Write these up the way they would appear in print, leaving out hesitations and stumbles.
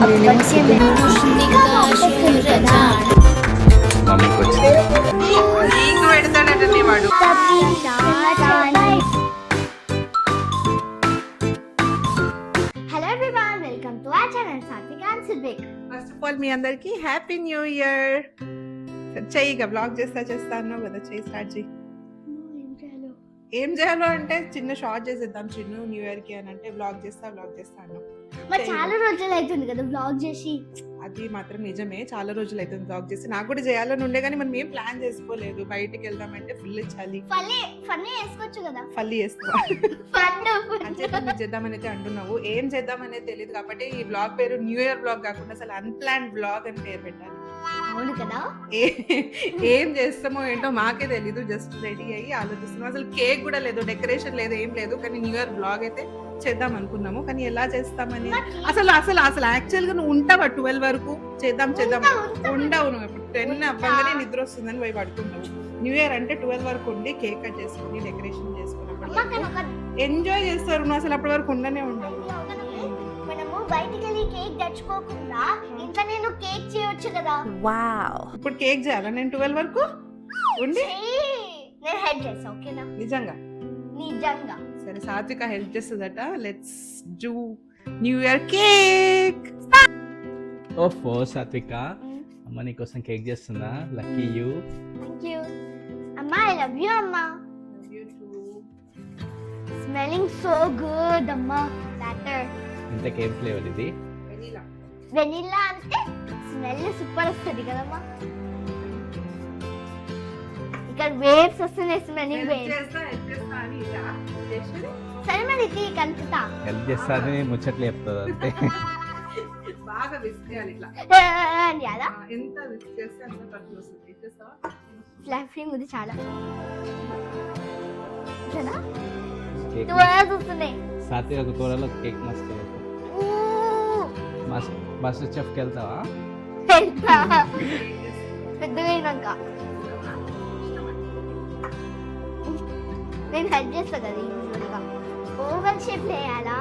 First of all మీ అందరికి happy new year. చెయ్యిగా blog చేస్తా అన్నావు కదా, చెయ్యి స్టార్ట్ చెయ్యి. ఏం చేయాలో అంటే చిన్న షార్ట్ చేసేద్దాం చిన్న న్యూ ఇయర్ కి అని అంటే బ్లాగ్ చేస్తా అన్నావు. మరి చాలా రోజులు అవుతుంది కదా బ్లాగ్ చేసి. అది మాత్రం నిజమే, చాలా రోజులు అవుతుంది బ్లాగ్ చేసి. నాకు కూడా చేయాలని ఉండే కానీ మనం ఏం ప్లాన్ చేసుకోలేదు. బయటికి వెళ్దామంటే ఫుల్ చలి. ఫన్నీ వేసుకోవచ్చు కదా. ఫల్లీ వేసుకో అంటే చేద్దామని అయితే అంటున్నావు. ఏం చేద్దామనేది తెలియదు కాబట్టి ఈ బ్లాగ్ పేరు న్యూ ఇయర్ బ్లాగ్ కాకుండా అసలు అన్ప్లాన్ బ్లాగ్ అని పేరు పెట్టాలి. అవును కదా. ఏం చేస్తామో ఏంటో మాకే తెలీదు. జస్ట్ రెడీ అయ్యి ఆలోచిస్తున్నాం. అసలు కేక్ కూడా లేదు, డెకరేషన్ లేదు, ఏం లేదు. కానీ న్యూ ఇయర్ బ్లాగ్ అయితే చేద్దాం అనుకున్నాము. కానీ ఎలా చేస్తామని అసలు యాక్చువల్ గా నువ్వు ఉంటావా 12 వరకు? చేద్దాం ఉండవు. నువ్వు ఇప్పుడు 10 అవ్వగానే నిద్ర వస్తుందని పోయి పడుకుంటావు. న్యూ ఇయర్ అంటే 12 వరకు ఉండి కేక్ కట్ చేసుకుని డెకరేషన్ చేసుకున్నప్పుడు ఎంజాయ్ చేస్తారు. నువ్వు అసలు అప్పటి వరకు ఉండనే ఉండవు. మనము బయటికి వెళ్ళి కేక్ తెచ్చుకోకుండా ఇంట్లో నేను కేక్ చేయొచ్చు కదా. వావ్. ఇప్పుడు కేక్ చేయాలా నేను 12 వరకు ఉండి? నేను హెల్ప్ చేస్తా. ఓకేనా? నిజంగా సరే, సాత్విక హెల్ప్ చేస్తుందట. Let's do new year cake. ఓఫో సాత్విక, అమ్మ నీకోసం కేక్ చేస్తుందా? Lucky you. థాంక్యూ అమ్మా. ఐ లవ్ యూ అమ్మా. స్మెల్లింగ్ సో గుడ్ అమ్మా. బ్యాటర్ ఇంతకేం ఫ్లేవర్ ఇది? వెనిలా అంటే స్మెల్ సూపర్ వస్తుంది కదమ్మా. ఇక్కడ వేవ్స్ వస్తున్నాయి, స్మెల్లింగ్ వేవ్స్. సరే మరి ఇది కలుపుతా. హెల్ప్ చేస్తానని ముచ్చట్లు చెప్తుంది అంతే. బాగా విస్క్ చేయాలి ఇట్లా. ఎంత విస్క్ చేస్తే అంత కట్ వస్తుంది. చేస్తావా? ఫ్లఫింగ్ ఉంది చాలా. కదా త్వరగా వస్తున్నాయి. సాత్విక కూరలో కేక్ మస్తు. మాస్టర్ చెఫ్కి వెళ్తావా? పెద్దగా అయినాక నేను హెల్ప్ చేస్తా కదా. యూజువల్గా ఓవెన్ షేప్ వేయాలా?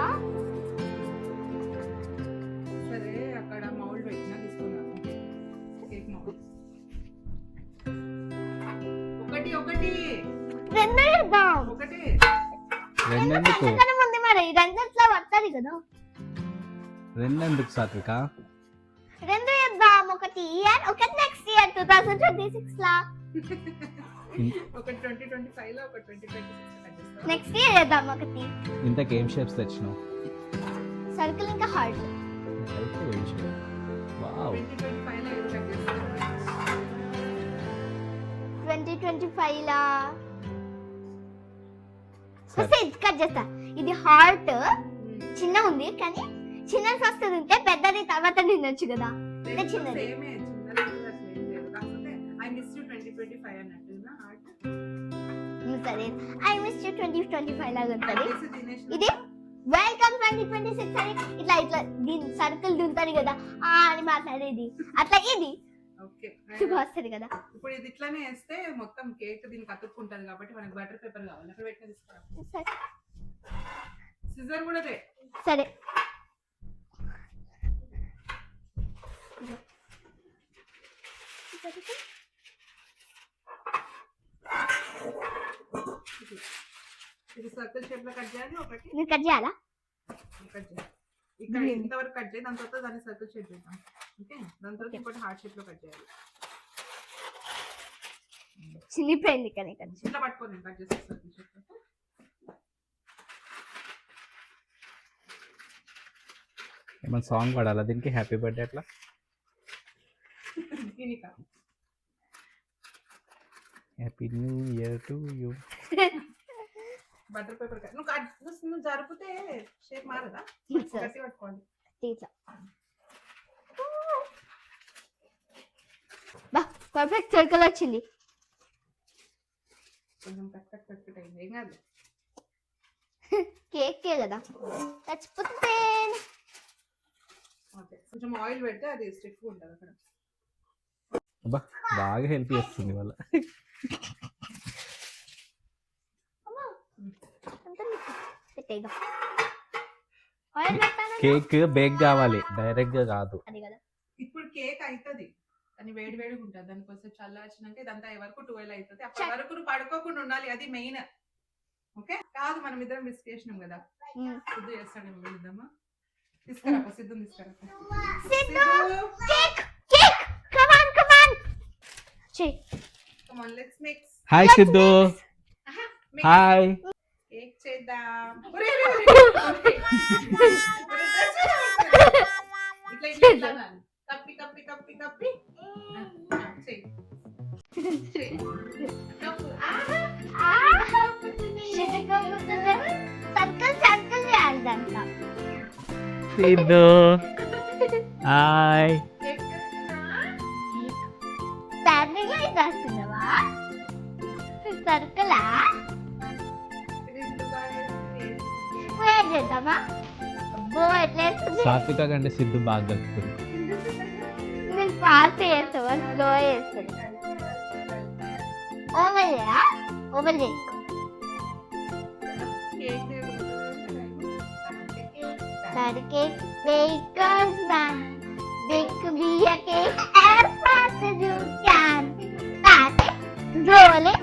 సరే, అక్కడ మౌల్డ్ పెట్టినా తీసుకున్నాను. కేక్ మౌల్డ్ ఒకటి రెండు చేద్దాం. రెండెందుకు? మరి రెండిట్లో పడతాది కదా. రెండెందుకు సాత్విక? రెండు చేద్దాం. ఒకటి ఇయర్, ఒకటి నెక్స్ట్ ఇయర్ 2026 లా. ఒకటి 2025 లో, ఒకటి 2026 నెక్స్ట్ ఇయర్ చేద్దాం. ఒకటి ఇంతకేం షేప్స్ తెచ్చినావు? సర్కిల్ ఇంకా హార్ట్. వావ్. 2025 లా కట్ చేస్తా. ఇది హార్ట్ చిన్న ఉంది కానీ చిన్న ఫస్ట్ తింటే పెద్దది తర్వాత తినొచ్చు కదా. అంటే చిన్నది. సరే, ఐ మిస్ యూ 2025 లాగా ఉంటుంది. ఇది వెల్కమ్ 2026 అని ఇట్లా దీని సర్కిల్ దుంతది కదా అని మాట్లాడేది. అట్లా ఇది వస్తుంది కదా. ఇప్పుడు ఇది ఇట్లానే వేస్తే మొత్తం కేక్ దీనికి అతుక్కుంటది కాబట్టి మనకి బటర్ పేపర్ కావాలి. అక్కడ పెట్టిన తీసుకురా. సిజర్ కూడా దే. సరే, ఇది సర్కిల్ షేప్ లో కట్ చేయాలి. ఒకటి నేను కట్ చేయాలా? ఇక్కడ ఇంతవరకు కట్ చేయి. దాని తర్వాత దాన్ని సర్కిల్ షేప్ చేద్దాం. ఓకే, దాని తర్వాత ఇంకోటి హార్ట్ షేప్ లో కట్ చేయాలి. చినిపోయింది కానీ ఇట్లా పట్టుకోండి. కట్ చేస్తే సర్కిల్ షేప్ లో. ఏమన్నా సాంగ్ పాడాలా దీనికి? హ్యాపీ బర్త్డే అట్లా? Happy new year to you. Butter paper నువ్వు జరిపితే షేప్ మారదా? గట్టి పట్టుకోండి. పర్ఫెక్ట్ సర్కిల్ వచ్చింది. కొంచెం కట్ అయింది. ఏం కాదు, కేక్ కదా. కొంచెం ఆయిల్ పెడితే అది స్టిఫ్ ఉంటుంది అక్కడ. బాగా హెల్ప్ చేస్తుంది వాళ్ళ. ఆయిల్ పెట్టాను కేక్ బేక్ కావాలి, డైరెక్ట్ గా కాదు. అది కదా. ఇప్పుడు కేక్ అవుతుంది కానీ వేడి వేడిగా ఉంటుంది. దానికోసం చల్లార్చినాక ఇదంతా అయ్యే వరకు 12 అవుతుంది. అప్పటి వరకు నువ్వు పడుకోకుండా ఉండాలి, అది మెయిన్. ఓకే కాదు, మనం ఇద్దరం మిస్ చేసినాం కదా. సిద్ధు చేస్తాడేమో వెళ్దామా? తీసుకురా సిద్ధు, తీసుకురా Siddhu cake cake come on చెయ్. Come on let's mix. Hi Siddhu. Hi. Cake చేద్దాం. ఇట్లా ఇట్లా అనాలి. కప్పి కప్పి కప్పి కప్పి చెయ్యి. సర్కిల్ సర్కిల్ చేయాలంట. సిద్ధు హాయ్. ప్యాటర్న్ వేస్తున్నావా? సర్కిలా చేద్దామా? అబ్బో ఎట్లా వేస్తుంది? సాత్విక కంటే సిద్ధు బాగా కలుపుతుంది. నేను ఫాస్ట్ చేస్తావా స్లో చేస్తాను? ఓవర్ చేయా? ఓవర్ చేయి. Cake bakers man, bake me a cake as fast as you can. Pack it, roll it,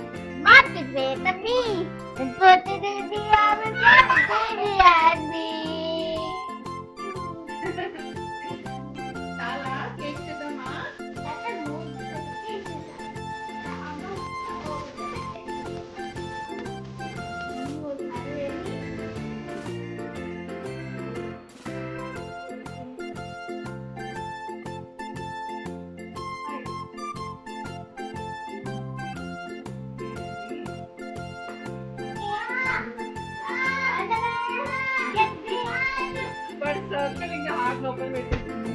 mark it with a P, and put it in the oven for baby and me. చాలా cake చేద్దామా? But circle ఇంకా heart లోపల పెట్టేసింది.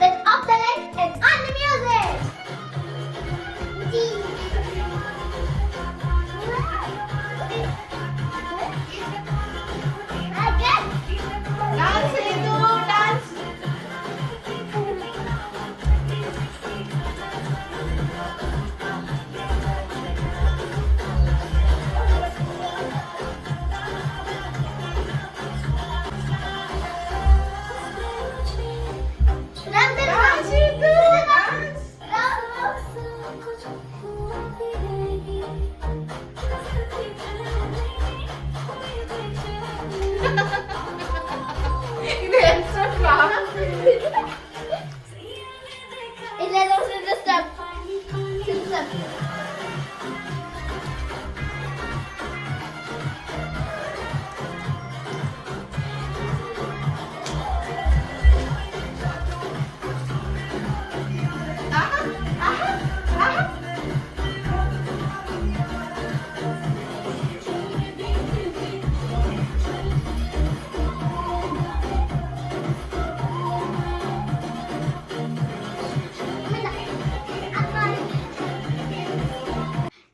Let's off the lights and on the music. Dance చేద్దు, dance. ఇది ఎంత flop.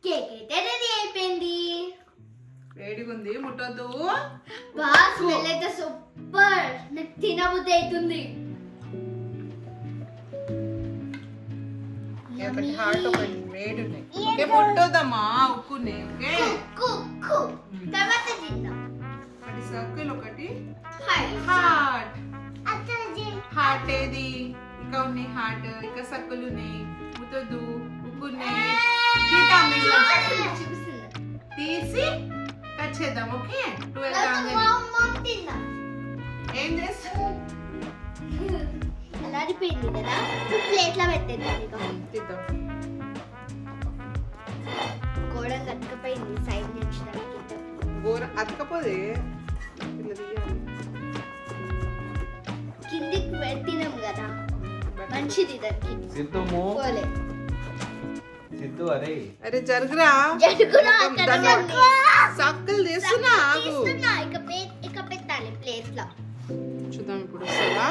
Cake అయితే ready అయిపోయింది. వేడిగా ఉంది, ముట్టొద్దు. బాస్ స్మెల్ అయితే సూపర్. నాకు తినబుద్ధి అవుతుంది. ఒకటి హార్ట్ ఒకటి వేడి ఉన్నాయి. ఓకే ముట్టొద్దమ్మా, ఉక్కునే. ఓకే కుక్కు తర్వాత తిందాం. ఒకటి సర్కిల్, ఒకటి హాయ్ హార్ట్. అత్తజీ హార్ట్ ఏది? ఇంకా ఉన్నాయి హార్ట్, ఇంకా సర్కిల్ ఉన్నాయి. ముట్టొద్దు, ఉక్కున్నాయి. చూపిస్తుంది. తీసి కట్ చేద్దాం. ఓకే 12 కాగానే. తిందాం. ఏం చేస్తాం? అలాడిపోయింది కదా, ప్లేట్ లో పెట్టేద్దాం. ఇక తీద్దాం. గోడ కట్టుకపోయింది సైడ్ నుంచి. గోర అతకపోతే ఇట్లా తీయాలి. కిందికి పెట్టినాం కదా, మంచిది దానికి. సిద్ధు పోలే సిద్ధు అరే అరే జరుగురా. జరుగునా అక్కడ ఉంది. సర్కిల్ తీస్తున్నా, ఆగు. తీస్తున్నా. ఇక పెట్టాలి ప్లేట్ లో. చూద్దాం ఇప్పుడు వస్తుందా?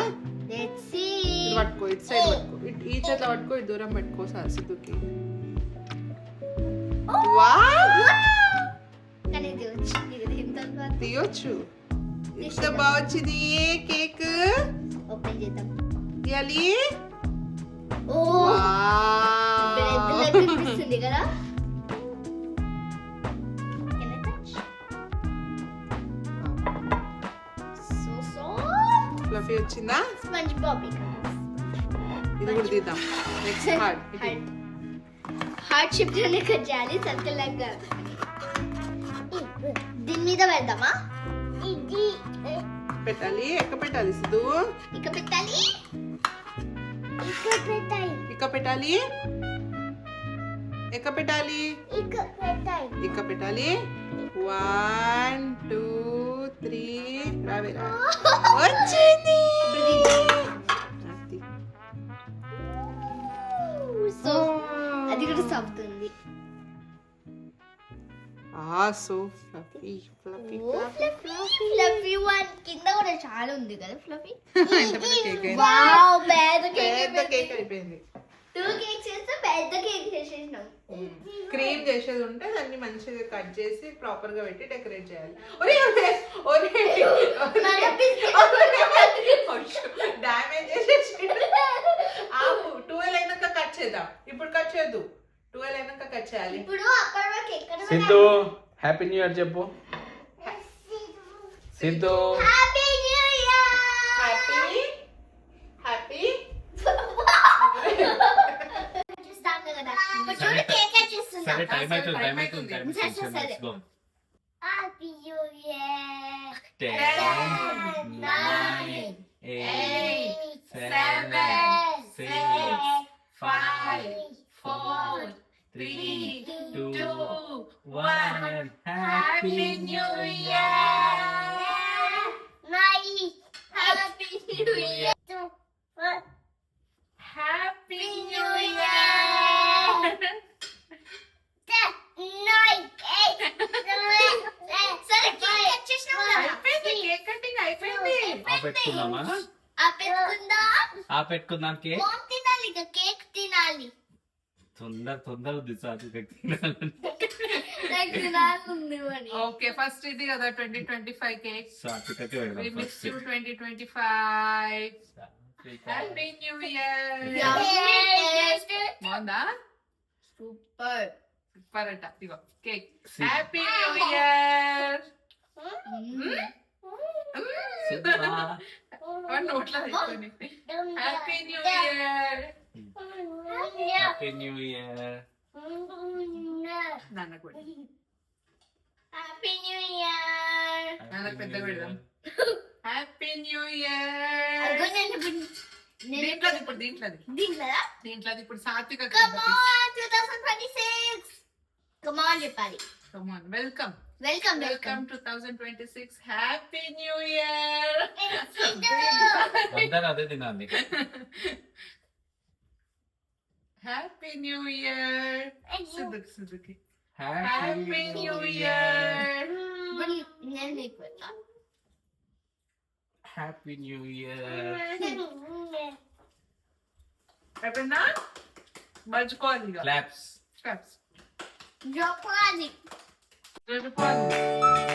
Let's see. ఇది పట్టుకో, ఇటు సైడ్ పట్టుకో, ఈ చేత పట్టుకో, ఇటు దూరం పెట్టుకో సార్ సిద్ధుకి. వావ్! కానీ ఇది వచ్చింది కదా, ఇంత తర్వాత తీయొచ్చు. ఎంత బాగా వచ్చింది కేక్. ఓపెన్ చేద్దాం. తీయాలి. ఓ బ్రెడ్ కనిపిస్తుంది కదా. Can I touch? ఫ్లఫీ వచ్చిందా? స్పంజ్ బాబ్ ఇది కూడా తీద్దాం. Next heart. హార్ట్ షేప్ లోనే కట్ చేయాలి, సర్కిల్ లాగా. దీని మీద పెడదామా? ఇది పెట్టాలి. ఎక్క పెట్టాలి సిద్ధు. ఇక పెట్టాలి. ఇక పెట్టాలి. ఇక్క పెట్టాలి. ఎక్క పెట్టాలి. ఇక పెట్టాలి. ఇక్క పెట్టాలి. 1 2 3 రావేరా. వచ్చింది. సో అది కూడా సాగుతుంది. So fluffy fluffy fluffy one కింద కూడా చాలా ఉంది కదా ఫ్లఫీ. ఎంత పెద్ద కేక్ అయింది. వావ్ పెద్ద పెద్ద కేక్. కేక్ అయిపోయింది. 2 కేక్స్ చేస్తే పెద్ద కేక్ చేసేసినాం. క్రీమ్ చేసేది ఉంటే దాన్ని మంచిగా కట్ చేసి ప్రాపర్ గా పెట్టి డెకరేట్ చేయాలి. ఒరే ఒరే ఒరే డ్యామేజ్ చేసేసి ఆపు. 12 అయినాక కట్ చేద్దాం. ఇప్పుడు కట్ చేయొద్దు. 12 అయినాక కట్ చేయాలి. ఇప్పుడు అక్కడ వరకు ఎక్కడ సిద్ధు హ్యాపీ న్యూ ఇయర్ చెప్పు. Siddhu happy new year. Happy happy చేస్తాం కదా. ఇప్పుడు చూడు కేక్ కట్ చేస్తున్నా. సరే టైం అవుతుంది సరే. Let's go. Happy new year. 10 9 8 7 6 5 4 3 2 1 Happy New Year. Happy New Year. Happy New Year. 9 8 సరే కేక్ కట్ చేసినాం కదా. అయిపోయింది. కేక్ కటింగ్ అయిపోయింది. పెట్టుకుందామా? పెట్టుకుందాం కేక్. మోమ్ తినాలి ఇక కేక్ తినాలి. తొందర ఉంది సాత్విక. నాకు తినాలి మరి. ఓకే ఫస్ట్ ఇది కదా 2025 కేక్. సాత్వికకి We వెళ్దాం miss first. you 2025. Happy new year. బాగుందా? సూపర్ సూపర్ అట. ఇగో కేక్. Happy new year. నోట్లో అయిపోయింది. Happy new year. Happy new year. నాన్న కూడా హ్యాపీ న్యూ ఇయర్. నాన్న పెద్ద పెడదాం. Happy new year. దీంట్లోది ఇప్పుడు దీంట్లోది ఇప్పుడు సాత్విక. Come on 2026. Come on చెప్పాలి. Come on. Welcome welcome 2026. Happy new year. అందరూ అదే తినాలి. Happy new year. సుదుకి హ్యాపీ హ్యాపీ న్యూ ఇయర్. నేను నీకు హ్యాపీ న్యూ ఇయర్. అయిపోయిందా? మర్చిపోవాలి ఇక. క్లాప్స్. Claps. చెప్పాలి. మర్చిపోవాలి.